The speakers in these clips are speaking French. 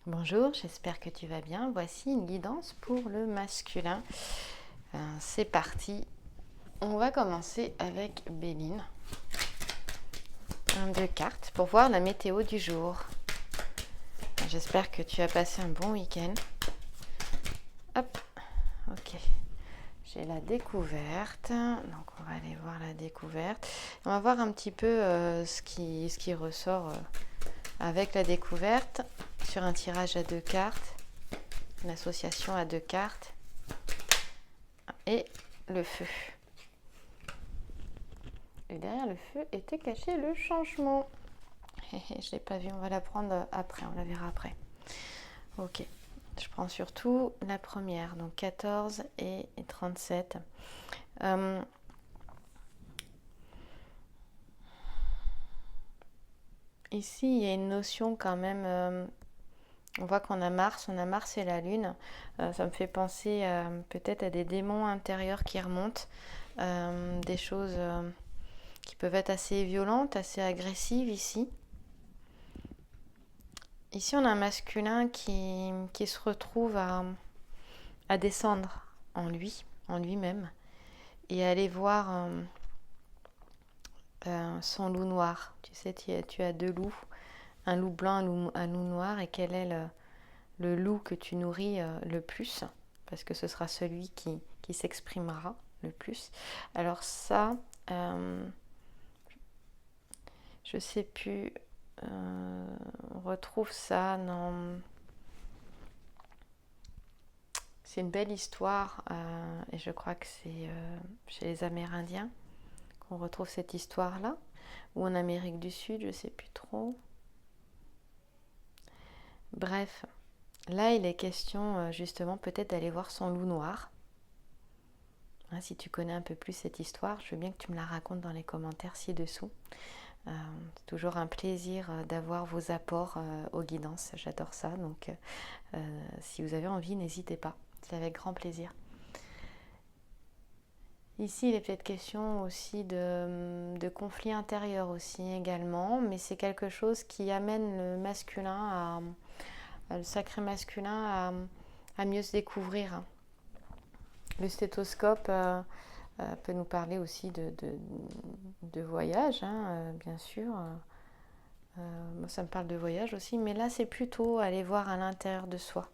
Bonjour, j'espère que tu vas bien. Voici une guidance pour le masculin. C'est parti. On va commencer avec Béline. Deux cartes pour voir la météo du jour. J'espère que tu as passé un bon week-end. Hop, ok. J'ai la découverte. Donc on va aller voir la découverte. On va voir un petit peu ce qui ressort avec la découverte sur un tirage à deux cartes. Une association à deux cartes. Et le feu. Et derrière le feu était caché le changement. Je ne l'ai pas vu, on va la prendre après, on la verra après. Ok, je prends surtout la première, donc 14 et 37. Ici, il y a une notion quand même. On voit qu'on a Mars et la Lune. Ça me fait penser peut-être à des démons intérieurs qui remontent, des choses qui peuvent être assez violentes, assez agressives ici. Ici, on a un masculin qui se retrouve à descendre en lui-même, et à aller voir son loup noir. Tu sais, tu as deux loups, un loup blanc, un loup noir, et quel est le loup que tu nourris le plus, parce que ce sera celui qui s'exprimera le plus. Alors ça, je sais plus, on retrouve ça dans... C'est une belle histoire, et je crois que c'est chez les Amérindiens qu'on retrouve cette histoire-là, ou en Amérique du Sud, je ne sais plus trop. Bref, là il est question justement peut-être d'aller voir son loup noir. Si tu connais un peu plus cette histoire, je veux bien que tu me la racontes dans les commentaires ci-dessous. C'est toujours un plaisir d'avoir vos apports aux guidances, j'adore ça, donc si vous avez envie, n'hésitez pas, c'est avec grand plaisir. Ici, il est peut-être question aussi de conflits intérieurs aussi également, mais c'est quelque chose qui amène le masculin, le sacré masculin, à mieux se découvrir. Le stéthoscope peut nous parler aussi de voyage, bien sûr. Moi, ça me parle de voyage aussi, mais là, c'est plutôt aller voir à l'intérieur de soi,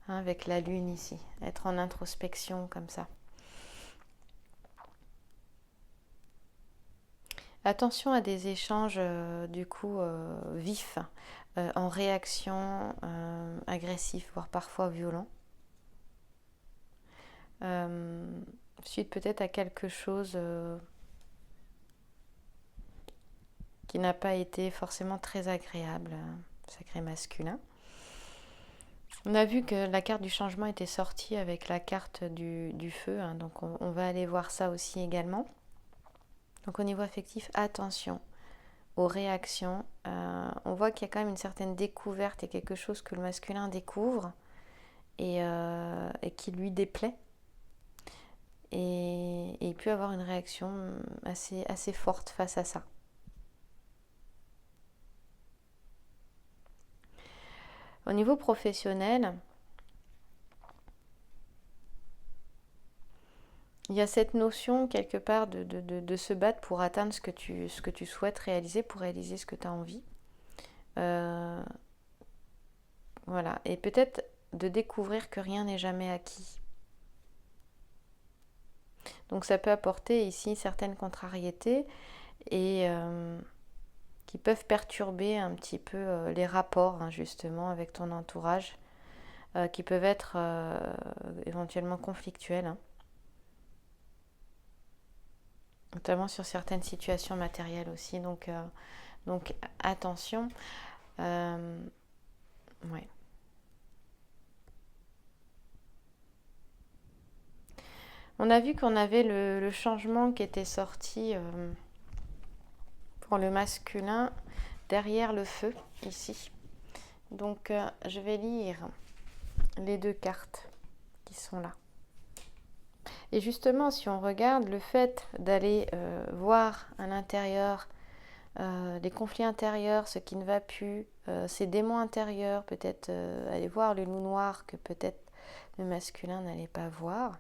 avec la lune ici, être en introspection comme ça. Attention à des échanges du coup vifs, en réaction, agressifs, voire parfois violents. Suite peut-être à quelque chose qui n'a pas été forcément très agréable, sacré masculin. On a vu que la carte du changement était sortie avec la carte du feu, donc on va aller voir ça aussi également. Donc au niveau affectif, attention aux réactions. On voit qu'il y a quand même une certaine découverte et quelque chose que le masculin découvre et qui lui déplaît. Et il peut avoir une réaction assez forte face à ça. Au niveau professionnel, il y a cette notion quelque part de se battre pour atteindre ce que tu souhaites réaliser, pour réaliser ce que tu as envie. Voilà, et peut-être de découvrir que rien n'est jamais acquis. Donc ça peut apporter ici certaines contrariétés et qui peuvent perturber un petit peu les rapports justement avec ton entourage, qui peuvent être éventuellement conflictuels, notamment sur certaines situations matérielles aussi. Donc attention. Ouais. On a vu qu'on avait le changement qui était sorti pour le masculin derrière le feu, ici. Donc, je vais lire les deux cartes qui sont là. Et justement, si on regarde le fait d'aller voir à l'intérieur les conflits intérieurs, ce qui ne va plus, ces démons intérieurs, peut-être aller voir le loup noir que peut-être le masculin n'allait pas voir,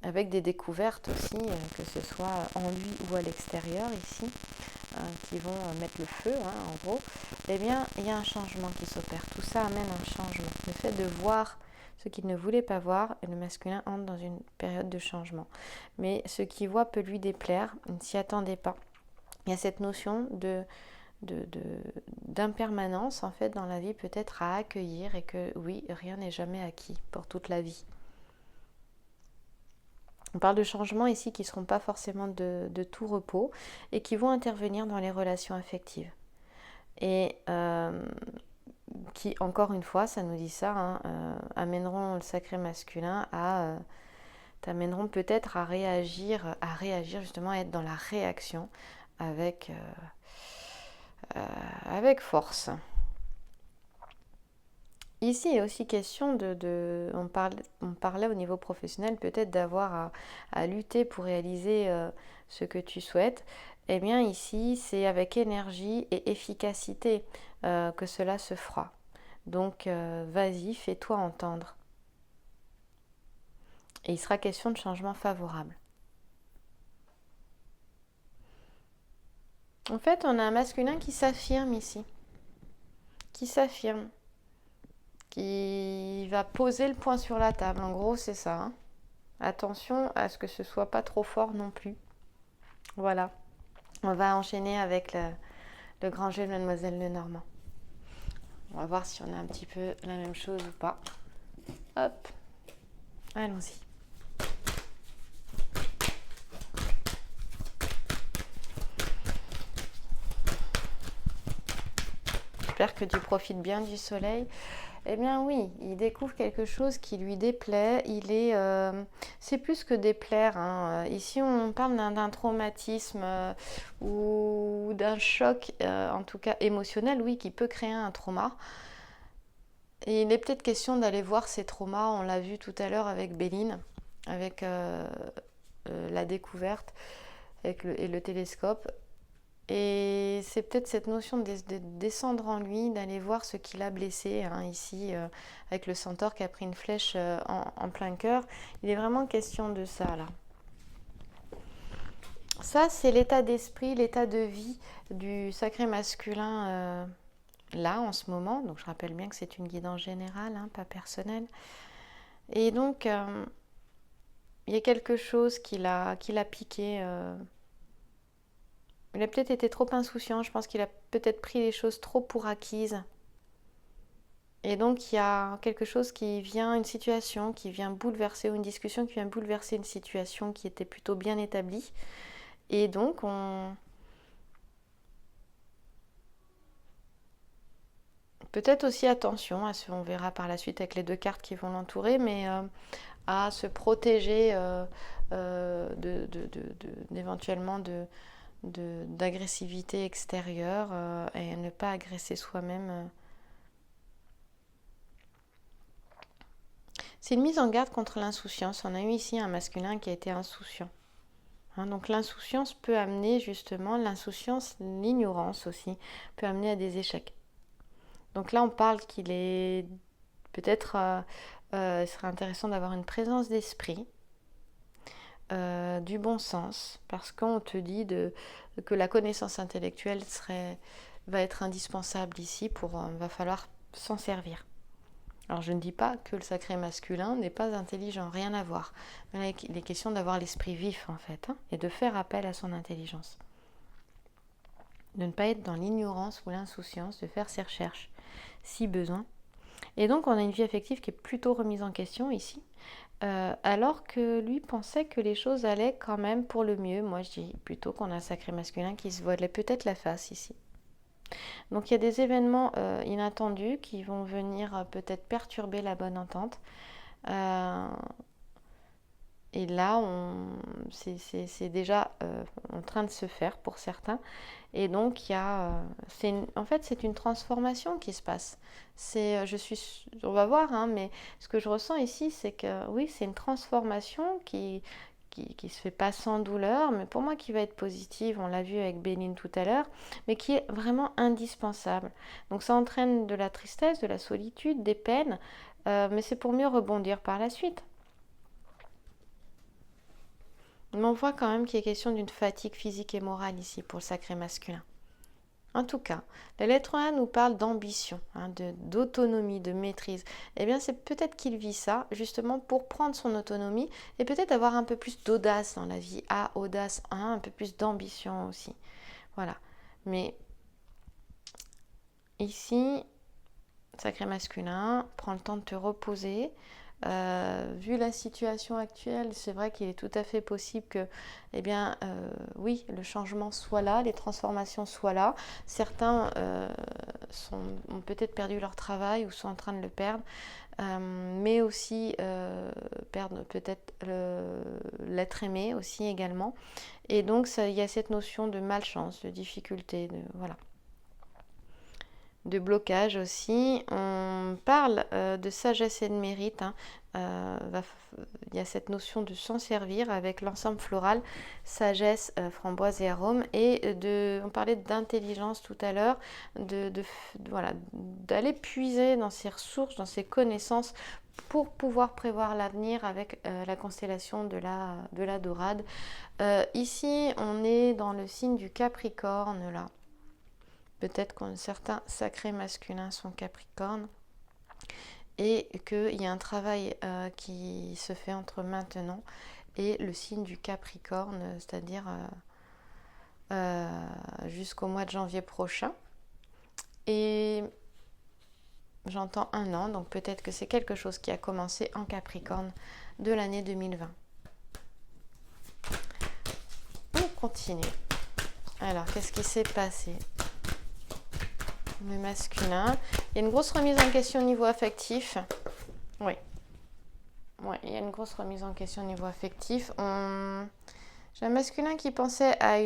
avec des découvertes aussi, que ce soit en lui ou à l'extérieur ici, qui vont mettre le feu, en gros, eh bien, il y a un changement qui s'opère. Tout ça amène un changement. Le fait de voir ce qu'il ne voulait pas voir, et le masculin entre dans une période de changement. Mais ce qu'il voit peut lui déplaire, il ne s'y attendait pas. Il y a cette notion d'impermanence, en fait, dans la vie, peut-être à accueillir, et que oui, rien n'est jamais acquis pour toute la vie. On parle de changements ici qui ne seront pas forcément de tout repos et qui vont intervenir dans les relations affectives. Et qui, encore une fois, ça nous dit ça, amèneront le sacré masculin à... t'amèneront peut-être à réagir justement, à être dans la réaction avec force. Ici, il est aussi question on parlait au niveau professionnel peut-être d'avoir à lutter pour réaliser ce que tu souhaites. Eh bien ici, c'est avec énergie et efficacité que cela se fera. Donc vas-y, fais-toi entendre. Et il sera question de changement favorable. En fait, on a un masculin qui s'affirme ici. Qui s'affirme. Qui va poser le point sur la table. En gros, c'est ça. Attention à ce que ce soit pas trop fort non plus. Voilà. On va enchaîner avec le grand jeu de Mademoiselle Lenormand. On va voir si on a un petit peu la même chose ou pas. Hop. Allons-y. J'espère que tu profites bien du soleil. Eh bien oui, il découvre quelque chose qui lui déplaît. C'est plus que déplaire. Ici, on parle d'un traumatisme ou d'un choc, en tout cas émotionnel, oui, qui peut créer un trauma. Et il est peut-être question d'aller voir ces traumas. On l'a vu tout à l'heure avec Béline, avec la découverte et le télescope. Et c'est peut-être cette notion de descendre en lui, d'aller voir ce qu'il a blessé, ici, avec le centaure qui a pris une flèche en plein cœur. Il est vraiment question de ça, là. Ça, c'est l'état d'esprit, l'état de vie du sacré masculin, là, en ce moment. Donc, je rappelle bien que c'est une guidance générale, pas personnelle. Et donc, il y a quelque chose qui l'a piqué... Il a peut-être été trop insouciant, je pense qu'il a peut-être pris les choses trop pour acquises. Et donc il y a quelque chose qui vient, une situation qui vient bouleverser, ou une discussion qui vient bouleverser une situation qui était plutôt bien établie. Et donc peut-être aussi attention à ce, on verra par la suite avec les deux cartes qui vont l'entourer, mais à se protéger éventuellement d'agressivité extérieure et ne pas agresser soi-même. C'est une mise en garde contre l'insouciance. On a eu ici un masculin qui a été insouciant. Donc l'insouciance peut amener justement, l'ignorance aussi, peut amener à des échecs. Donc là on parle qu'il est peut-être, il serait intéressant d'avoir une présence d'esprit, du bon sens, parce qu'on te dit que la connaissance intellectuelle va être indispensable ici, va falloir s'en servir. Alors je ne dis pas que le sacré masculin n'est pas intelligent, rien à voir. Mais il est question d'avoir l'esprit vif en fait, et de faire appel à son intelligence. De ne pas être dans l'ignorance ou l'insouciance, de faire ses recherches si besoin. Et donc on a une vie affective qui est plutôt remise en question ici, alors que lui pensait que les choses allaient quand même pour le mieux. Moi je dis plutôt qu'on a un sacré masculin qui se voilait peut-être la face ici. Donc il y a des événements inattendus qui vont venir peut-être perturber la bonne entente. Et là, c'est déjà en train de se faire pour certains. Et donc, en fait, c'est une transformation qui se passe. On va voir, mais ce que je ressens ici, c'est que oui, c'est une transformation qui qui se fait pas sans douleur, mais pour moi qui va être positive, on l'a vu avec Béline tout à l'heure, mais qui est vraiment indispensable. Donc ça entraîne de la tristesse, de la solitude, des peines, mais c'est pour mieux rebondir par la suite. Mais on voit quand même qu'il est question d'une fatigue physique et morale ici pour le sacré masculin. En tout cas, la lettre A nous parle d'ambition, d'autonomie, de maîtrise. Eh bien, c'est peut-être qu'il vit ça justement pour prendre son autonomie et peut-être avoir un peu plus d'audace dans la vie. A, audace, un peu plus d'ambition aussi. Voilà. Mais ici, sacré masculin, prends le temps de te reposer. Vu la situation actuelle, c'est vrai qu'il est tout à fait possible que, eh bien, oui, le changement soit là, les transformations soient là. Certains ont peut-être perdu leur travail ou sont en train de le perdre, mais aussi perdre peut-être l'être aimé aussi également. Et donc, il y a cette notion de malchance, de difficulté, voilà. De blocage aussi. On parle de sagesse et de mérite. Il y a cette notion de s'en servir avec l'ensemble floral, sagesse, framboise et arôme. Et on parlait d'intelligence tout à l'heure, voilà, d'aller puiser dans ses ressources, dans ses connaissances pour pouvoir prévoir l'avenir avec la constellation de la dorade. Ici, on est dans le signe du Capricorne là. Peut-être que certains sacrés masculins sont capricornes et qu'il y a un travail qui se fait entre maintenant et le signe du Capricorne, c'est-à-dire jusqu'au mois de janvier prochain. Et j'entends 1 an, donc peut-être que c'est quelque chose qui a commencé en Capricorne de l'année 2020. On continue. Alors, qu'est-ce qui s'est passé ? Le masculin. Il y a une grosse remise en question au niveau affectif. Oui. Il y a une grosse remise en question au niveau affectif. J'ai un masculin qui pensait à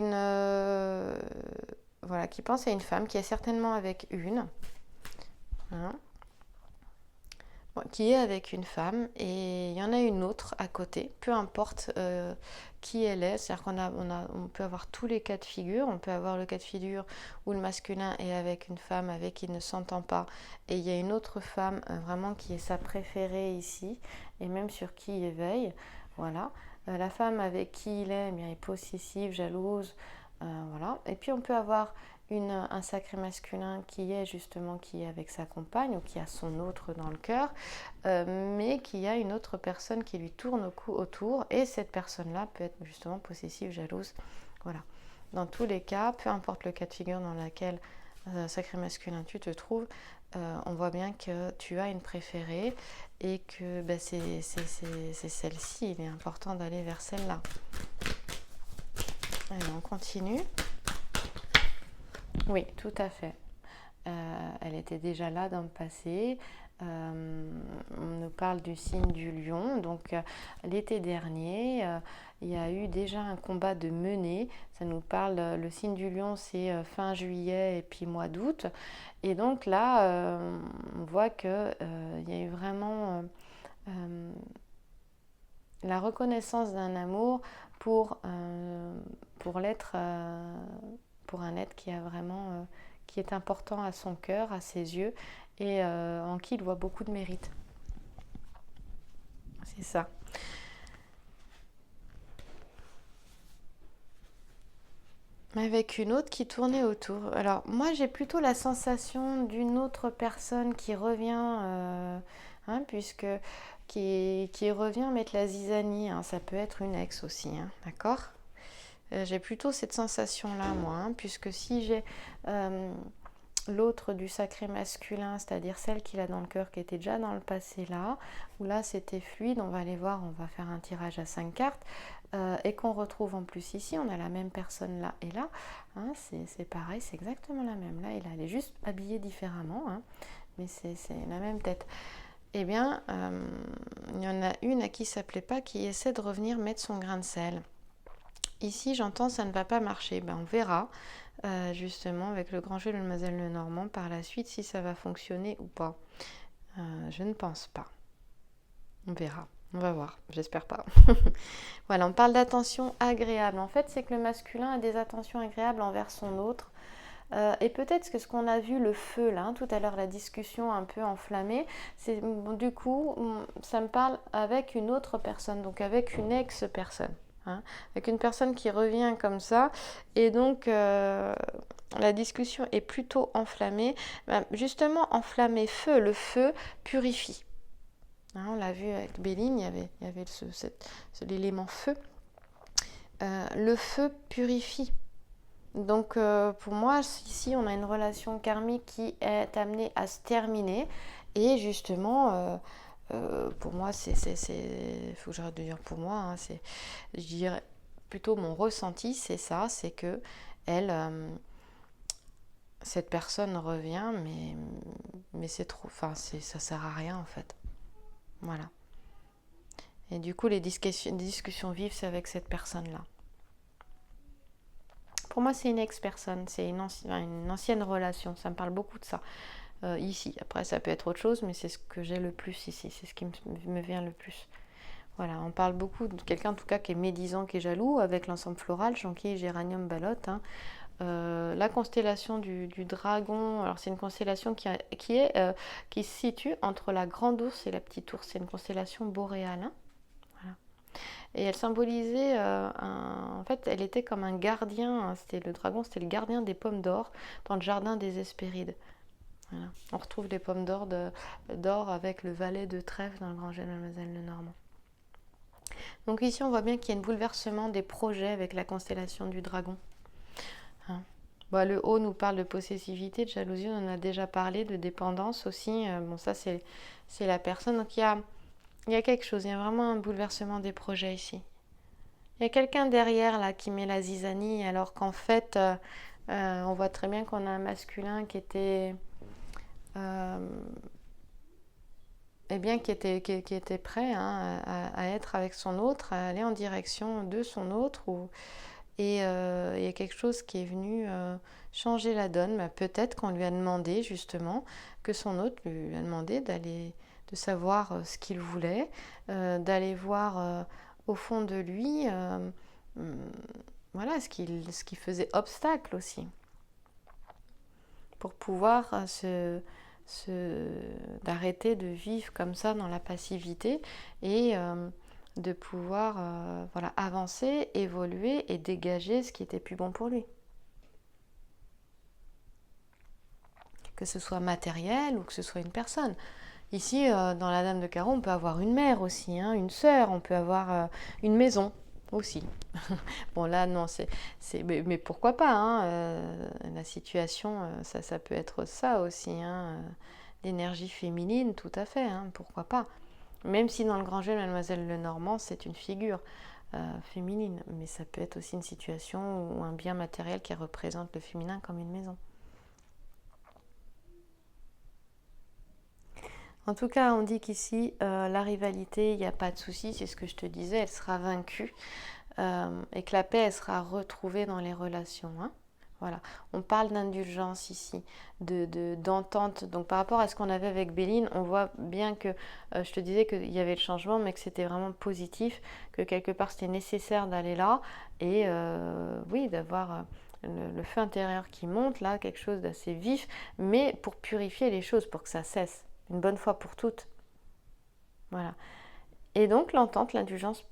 qui pense à une femme, qui est certainement avec une. Qui est avec une femme, et il y en a une autre à côté, peu importe qui elle est, c'est-à-dire qu'on peut avoir tous les cas de figure. On peut avoir le cas de figure où le masculin est avec une femme avec qui il ne s'entend pas, et il y a une autre femme vraiment qui est sa préférée ici, et même sur qui il veille. Voilà. La femme avec qui il est, eh bien, est possessive, jalouse, voilà. Et puis on peut avoir un sacré masculin qui est avec sa compagne ou qui a son autre dans le cœur, mais qui a une autre personne qui lui tourne autour, et cette personne-là peut être justement possessive, jalouse. Voilà. Dans tous les cas, peu importe le cas de figure dans lequel sacré masculin tu te trouves, on voit bien que tu as une préférée et que c'est celle-ci. Il est important d'aller vers celle-là. Allez, on continue. Oui, tout à fait. Elle était déjà là dans le passé. On nous parle du signe du lion. Donc l'été dernier, il y a eu déjà un combat de menée. Ça nous parle, le signe du lion, c'est fin juillet et puis mois d'août. Et donc là, on voit qu'il y a eu vraiment la reconnaissance d'un amour pour l'être, pour un être qui a vraiment, qui est important à son cœur, à ses yeux, et en qui il voit beaucoup de mérite. C'est ça. Avec une autre qui tournait autour. Alors moi j'ai plutôt la sensation d'une autre personne qui revient, puisque qui revient mettre la zizanie. Ça peut être une ex aussi, d'accord ? J'ai plutôt cette sensation-là, moi, puisque si j'ai l'autre du sacré masculin, c'est-à-dire celle qu'il a dans le cœur, qui était déjà dans le passé là, où là c'était fluide, on va aller voir, on va faire un tirage à 5 cartes, et qu'on retrouve en plus ici, on a la même personne là et là, c'est pareil, c'est exactement la même, là et là, elle est juste habillée différemment, mais c'est la même tête. Eh bien, il y en a une à qui ça ne plaît pas, qui essaie de revenir mettre son grain de sel. Ici, j'entends ça ne va pas marcher. On verra justement avec le grand jeu de Mademoiselle Lenormand par la suite si ça va fonctionner ou pas. Je ne pense pas. On verra. On va voir, j'espère pas. Voilà, on parle d'attention agréable. En fait, c'est que le masculin a des attentions agréables envers son autre. Et peut-être que ce qu'on a vu, le feu, là, tout à l'heure, la discussion un peu enflammée, c'est du coup, ça me parle avec une autre personne, donc avec une ex-personne. Hein, avec une personne qui revient comme ça. Et donc, la discussion est plutôt enflammée. Justement, enflammé, feu, le feu purifie. Hein, on l'a vu avec Béline, il y avait l'élément feu. Le feu purifie. Donc pour moi, ici, on a une relation karmique qui est amenée à se terminer. Et justement, pour moi, faut que j'arrête de dire pour moi, hein, je dirais plutôt mon ressenti, c'est ça, c'est que cette personne revient, mais c'est trop, enfin, ça sert à rien en fait. Voilà. Et du coup, les discussions vives, c'est avec cette personne-là. Pour moi, c'est une ex-personne, c'est une ancienne relation. Ça me parle beaucoup de ça ici. Après, ça peut être autre chose, mais c'est ce que j'ai le plus ici. C'est ce qui me vient le plus. Voilà, on parle beaucoup de quelqu'un, en tout cas, qui est médisant, qui est jaloux, avec l'ensemble floral, Jonquille, Géranium, Balote. Hein. La constellation du dragon, alors c'est une constellation qui se situe entre la grande ours et la petite ours. C'est une constellation boréale. Hein. Voilà. Et elle symbolisait, en fait, elle était comme un gardien, hein, le dragon, c'était le gardien des pommes d'or dans le jardin des Hespérides. Voilà. On retrouve les pommes d'or avec le valet de trèfle dans le Grand Jeu de Mademoiselle Lenormand. Donc ici, on voit bien qu'il y a un bouleversement des projets avec la constellation du dragon. Hein. Bon, le haut nous parle de possessivité, de jalousie, on en a déjà parlé, de dépendance aussi. Bon, ça, c'est la personne. Donc il y a quelque chose, il y a vraiment un bouleversement des projets ici. Il y a quelqu'un derrière là qui met la zizanie, alors qu'en fait, on voit très bien qu'on a un masculin qui était, qui était prêt, hein, à être avec son autre, à aller en direction de son autre. Et il y a quelque chose qui est venu changer la donne. Peut-être qu'on lui a demandé justement, que son autre lui a demandé de savoir ce qu'il voulait, d'aller voir au fond de lui voilà, ce qui faisait obstacle aussi, pour pouvoir d'arrêter de vivre comme ça dans la passivité et de pouvoir voilà, avancer, évoluer et dégager ce qui était plus bon pour lui. Que ce soit matériel ou que ce soit une personne. Ici, dans la Dame de Carreau, on peut avoir une mère aussi, hein, une sœur, on peut avoir une maison aussi. Bon là, non, mais pourquoi pas, hein, la situation, ça peut être ça aussi, hein, l'énergie féminine, tout à fait, hein, pourquoi pas. Même si dans le Grand Jeu de Mademoiselle Lenormand, c'est une figure féminine, mais ça peut être aussi une situation ou un bien matériel qui représente le féminin comme une maison. En tout cas, on dit qu'ici, la rivalité, il n'y a pas de souci, c'est ce que je te disais, elle sera vaincue et que la paix, elle sera retrouvée dans les relations. Hein. Voilà. On parle d'indulgence ici, d'entente. Donc par rapport à ce qu'on avait avec Béline, on voit bien que, je te disais qu'il y avait le changement, mais que c'était vraiment positif, que quelque part c'était nécessaire d'aller là et oui, d'avoir le feu intérieur qui monte, là, quelque chose d'assez vif, mais pour purifier les choses, pour que ça cesse. Une bonne fois pour toutes. Voilà. Et donc l'entente, l'indulgence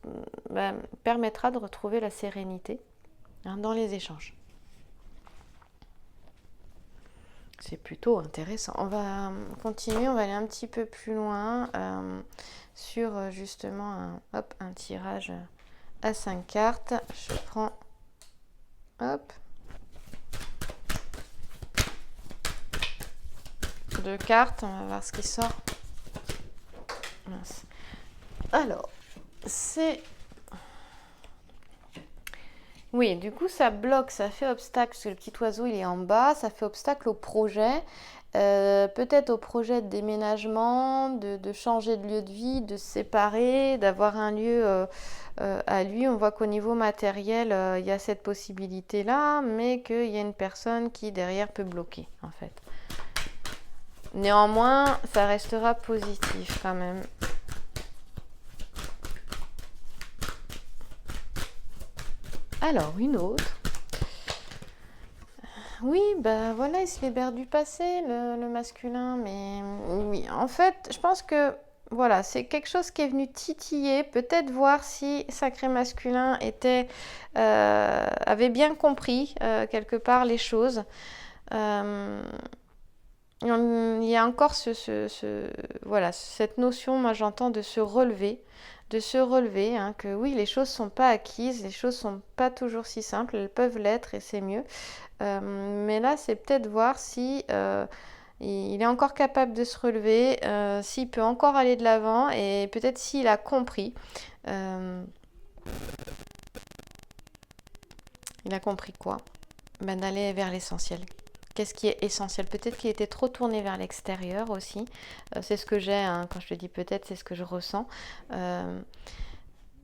permettra de retrouver la sérénité dans les échanges. C'est plutôt intéressant. On va continuer, on va aller un petit peu plus loin sur justement un tirage à 5 cartes. Je prends, hop, 2 cartes, on va voir ce qui sort. Mince. Alors, c'est... Oui, du coup, ça bloque, ça fait obstacle, parce que le petit oiseau, il est en bas, ça fait obstacle au projet, peut-être au projet de déménagement, de changer de lieu de vie, de se séparer, d'avoir un lieu à lui. On voit qu'au niveau matériel, il y a cette possibilité-là, mais qu'il y a une personne qui, derrière, peut bloquer, en fait. Néanmoins, ça restera positif quand même. Alors, une autre. Oui, bah voilà, il se libère du passé, le masculin, mais oui, en fait, je pense que voilà, c'est quelque chose qui est venu titiller, peut-être voir si Sacré Masculin avait bien compris quelque part les choses. Euh, il y a encore voilà, cette notion, moi j'entends, de se relever, hein, que oui, les choses sont pas acquises, les choses sont pas toujours si simples, elles peuvent l'être et c'est mieux. Mais là, c'est peut-être voir si il est encore capable de se relever, s'il peut encore aller de l'avant et peut-être s'il a compris. Euh, il a compris quoi? Ben, d'aller vers l'essentiel. Qu'est-ce qui est essentiel? Peut-être qu'il était trop tourné vers l'extérieur aussi. C'est ce que j'ai, hein, quand je te dis peut-être, c'est ce que je ressens. Euh,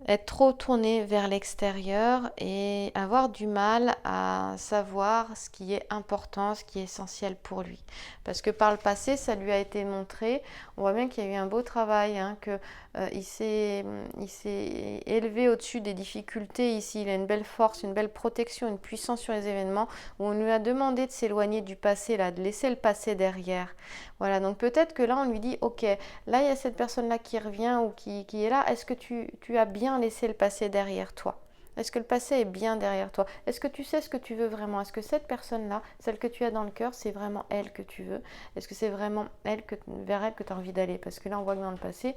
Être trop tourné vers l'extérieur et avoir du mal à savoir ce qui est important, ce qui est essentiel pour lui. Parce que par le passé, ça lui a été montré. On voit bien qu'il y a eu un beau travail, hein, que il s'est élevé au-dessus des difficultés. Ici, il a une belle force, une belle protection, une puissance sur les événements. Où on lui a demandé de s'éloigner du passé, là, de laisser le passé derrière. Voilà, donc peut-être que là, on lui dit, ok, là, il y a cette personne-là qui revient ou qui est là. Est-ce que tu as bien laissé le passé derrière toi? Est-ce que le passé est bien derrière toi? Est-ce que tu sais ce que tu veux vraiment? Est-ce que cette personne-là, celle que tu as dans le cœur, c'est vraiment elle que tu veux? Est-ce que c'est vraiment vers elle que tu as envie d'aller? Parce que là, on voit que dans le passé,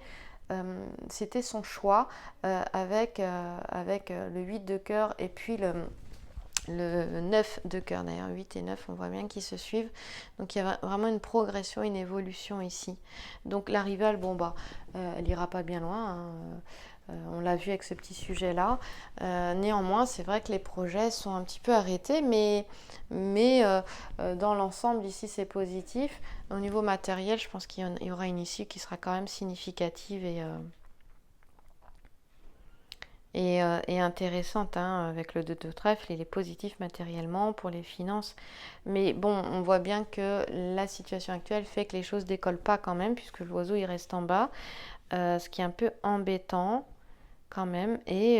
c'était son choix avec le 8 de cœur et puis le 9 de cœur, d'ailleurs 8 et 9, on voit bien qu'ils se suivent. Donc il y a vraiment une progression, une évolution ici. Donc la rivale, bon bah, elle ira pas bien loin, hein. On l'a vu avec ce petit sujet-là. Néanmoins, c'est vrai que les projets sont un petit peu arrêtés, mais dans l'ensemble, ici, c'est positif. Au niveau matériel, je pense qu'il y aura une issue qui sera quand même significative et intéressante, hein, avec le 2 de trèfle. Il est positif matériellement pour les finances. Mais bon, on voit bien que la situation actuelle fait que les choses décollent pas quand même, puisque l'oiseau il reste en bas, ce qui est un peu embêtant quand même. Et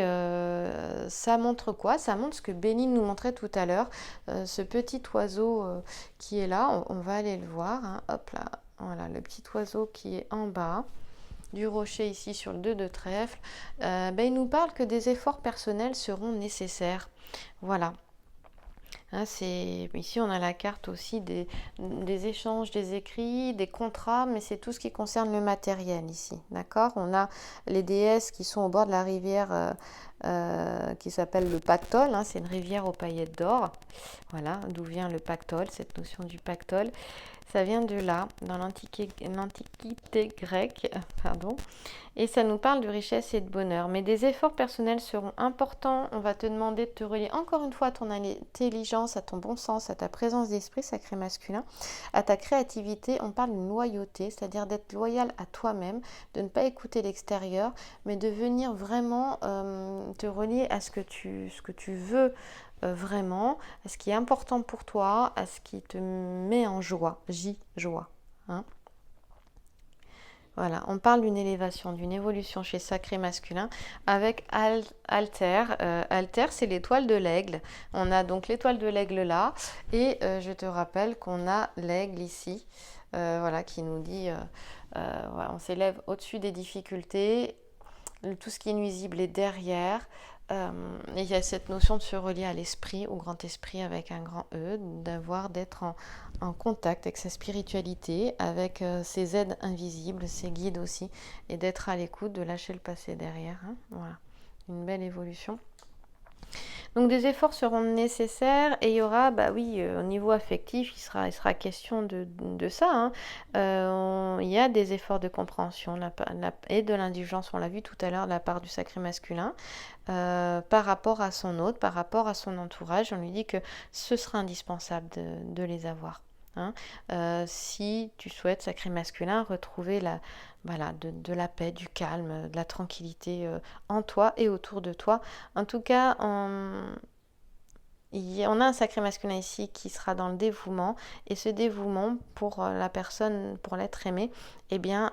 ça montre quoi? Ça montre ce que Béline nous montrait tout à l'heure, ce petit oiseau qui est là. On va aller le voir, hein. Hop là, voilà, le petit oiseau qui est en bas du rocher ici sur le 2 de trèfle, il nous parle que des efforts personnels seront nécessaires. Voilà. Hein, ici, on a la carte aussi des échanges, des écrits, des contrats, mais c'est tout ce qui concerne le matériel ici. D'accord? On a les déesses qui sont au bord de la rivière qui s'appelle le pactole, hein, c'est une rivière aux paillettes d'or. Voilà, d'où vient le pactole, cette notion du pactole. Ça vient de là, dans l'Antiquité grecque, pardon, et ça nous parle de richesse et de bonheur. Mais des efforts personnels seront importants. On va te demander de te relier encore une fois à ton intelligence, à ton bon sens, à ta présence d'esprit sacré masculin, à ta créativité. On parle d'une loyauté, c'est-à-dire d'être loyal à toi-même, de ne pas écouter l'extérieur, mais de venir vraiment te relier à ce que tu veux vraiment, à ce qui est important pour toi, à ce qui te met en joie, joie. Hein. Voilà, on parle d'une élévation, d'une évolution chez Sacré Masculin avec Alter. Alter, c'est l'étoile de l'aigle. On a donc l'étoile de l'aigle là, et je te rappelle qu'on a l'aigle ici, voilà, qui nous dit, voilà, on s'élève au-dessus des difficultés, tout ce qui est nuisible est derrière. Et il y a cette notion de se relier à l'esprit, au grand esprit avec un grand E, d'être en contact avec sa spiritualité, avec ses aides invisibles, ses guides aussi, et d'être à l'écoute, de lâcher le passé derrière. Hein. Voilà, une belle évolution. Donc des efforts seront nécessaires et il y aura, bah oui, au niveau affectif, il sera question de ça. Hein. Il y a des efforts de compréhension et de l'indulgence, on l'a vu tout à l'heure, de la part du sacré masculin, par rapport à son hôte, par rapport à son entourage. On lui dit que ce sera indispensable de les avoir. Hein. Si tu souhaites, sacré masculin, retrouver de la paix, du calme, de la tranquillité en toi et autour de toi. En tout cas, on a un sacré masculin ici qui sera dans le dévouement, et ce dévouement pour la personne, pour l'être aimé, eh bien,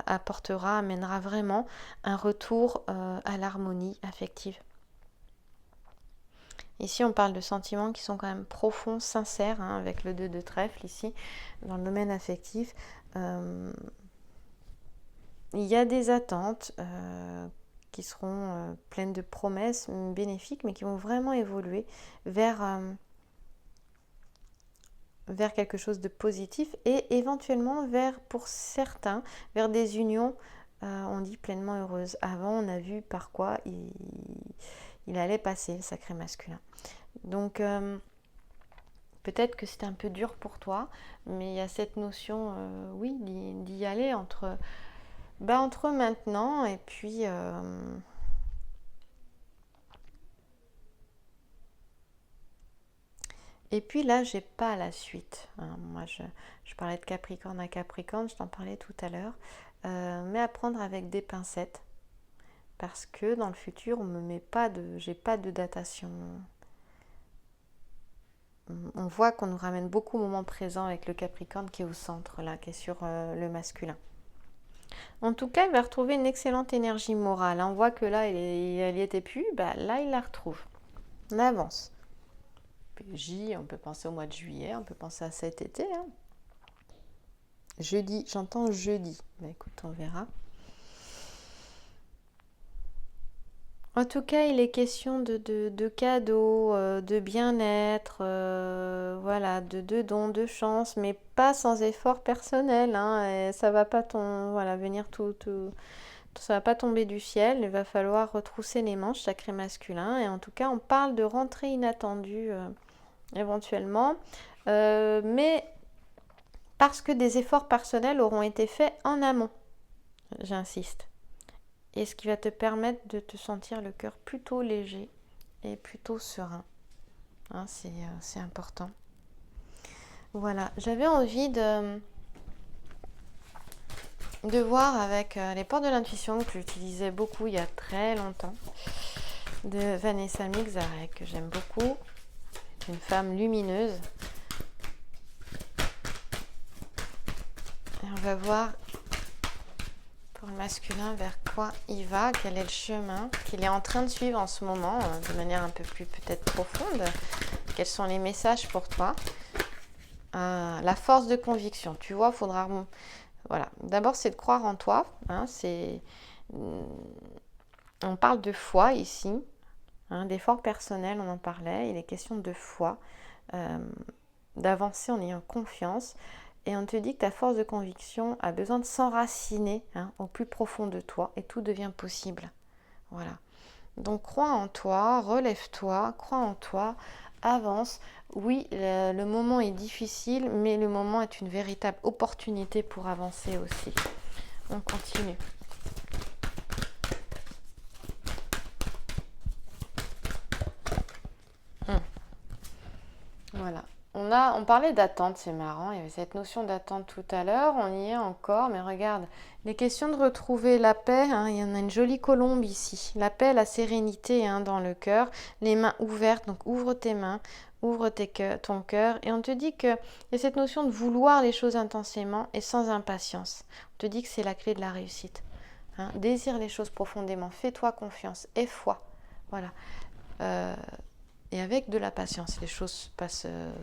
amènera vraiment un retour à l'harmonie affective. Ici, on parle de sentiments qui sont quand même profonds, sincères, hein, avec le 2 de trèfle ici, dans le domaine affectif. Il y a des attentes qui seront pleines de promesses bénéfiques, mais qui vont vraiment évoluer vers quelque chose de positif et éventuellement pour certains, vers des unions, on dit pleinement heureuses. Avant, on a vu par quoi il allait passer, le sacré masculin. Donc, peut-être que c'est un peu dur pour toi, mais il y a cette notion, oui, d'y aller entre maintenant et puis... Et puis là, j'ai pas la suite, hein. Moi, je parlais de Capricorne à Capricorne, je t'en parlais tout à l'heure. Mais à prendre avec des pincettes. Parce que dans le futur, on me met pas j'ai pas de datation. On voit qu'on nous ramène beaucoup au moment présent avec le Capricorne qui est au centre, là, qui est sur le masculin. En tout cas, il va retrouver une excellente énergie morale. On voit que là, elle y était plus. Là, il la retrouve. On avance. On peut penser au mois de juillet, on peut penser à cet été. Hein. Jeudi, j'entends jeudi. Écoute, on verra. En tout cas, il est question de cadeaux, de bien-être, voilà, de dons, de chance, mais pas sans effort personnel. Hein, et ça va pas venir ça va pas tomber du ciel. Il va falloir retrousser les manches, sacré masculin. Et en tout cas, on parle de rentrée inattendue éventuellement, mais parce que des efforts personnels auront été faits en amont. J'insiste. Et ce qui va te permettre de te sentir le cœur plutôt léger et plutôt serein. Hein, c'est important. Voilà, j'avais envie de voir avec les portes de l'intuition que j'utilisais beaucoup il y a très longtemps, de Vanessa Mixarek, que j'aime beaucoup. C'est une femme lumineuse. Et on va voir pour le masculin vers quoi il va, quel est le chemin qu'il est en train de suivre en ce moment, de manière un peu plus peut-être profonde. Quels sont les messages pour toi? La force de conviction, tu vois, faudra... Voilà, d'abord c'est de croire en toi, hein, on parle de foi ici, hein, d'effort personnel, on en parlait, il est question de foi, d'avancer en ayant confiance. Et on te dit que ta force de conviction a besoin de s'enraciner, hein, au plus profond de toi et tout devient possible. Voilà. Donc crois en toi, relève-toi, crois en toi, avance. Oui, le moment est difficile, mais le moment est une véritable opportunité pour avancer aussi. On continue. Voilà. On parlait d'attente, c'est marrant, il y avait cette notion d'attente tout à l'heure, on y est encore, mais regarde, les questions de retrouver la paix, hein, il y en a une jolie colombe ici, la paix, la sérénité, hein, dans le cœur, les mains ouvertes, donc ouvre tes mains, ouvre ton cœur, et on te dit qu'il y a cette notion de vouloir les choses intensément et sans impatience. On te dit que c'est la clé de la réussite. Hein. Désire les choses profondément, fais-toi confiance, aie foi. Voilà. Et avec de la patience, les choses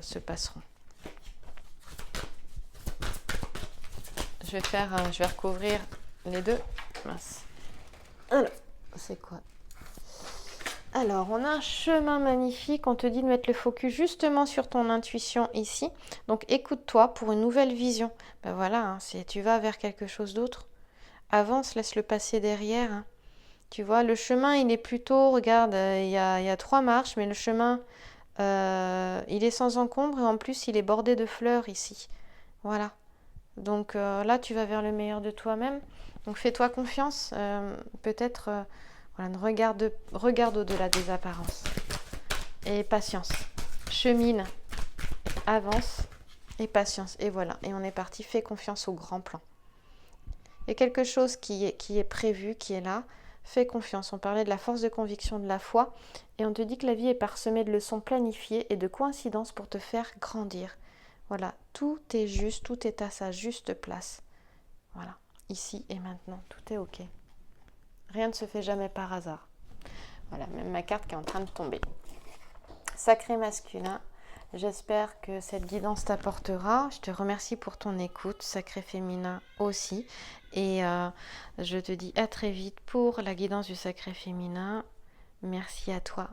se passeront. Je vais recouvrir les deux. Mince. Alors, c'est quoi? Alors, on a un chemin magnifique. On te dit de mettre le focus justement sur ton intuition ici. Donc, écoute-toi pour une nouvelle vision. Ben voilà, hein, si tu vas vers quelque chose d'autre, avance, laisse-le passer derrière. Hein. Tu vois, le chemin, il est plutôt, regarde, il y a 3 marches, mais le chemin... il est sans encombre et en plus il est bordé de fleurs ici. Voilà. Donc là tu vas vers le meilleur de toi-même. Donc fais-toi confiance. Peut-être voilà, regarde au-delà des apparences. Et patience. Chemine. Avance. Et patience. Et voilà. Et on est parti. Fais confiance au grand plan. Il y a quelque chose qui est prévu, qui est là. Fais confiance. On parlait de la force de conviction, de la foi. Et on te dit que la vie est parsemée de leçons planifiées et de coïncidences pour te faire grandir. Voilà, tout est juste, tout est à sa juste place. Voilà, ici et maintenant, tout est ok. Rien ne se fait jamais par hasard. Voilà, même ma carte qui est en train de tomber. Sacré masculin, j'espère que cette guidance t'apportera. Je te remercie pour ton écoute, sacré féminin aussi. Et je te dis à très vite pour la guidance du sacré féminin. Merci à toi.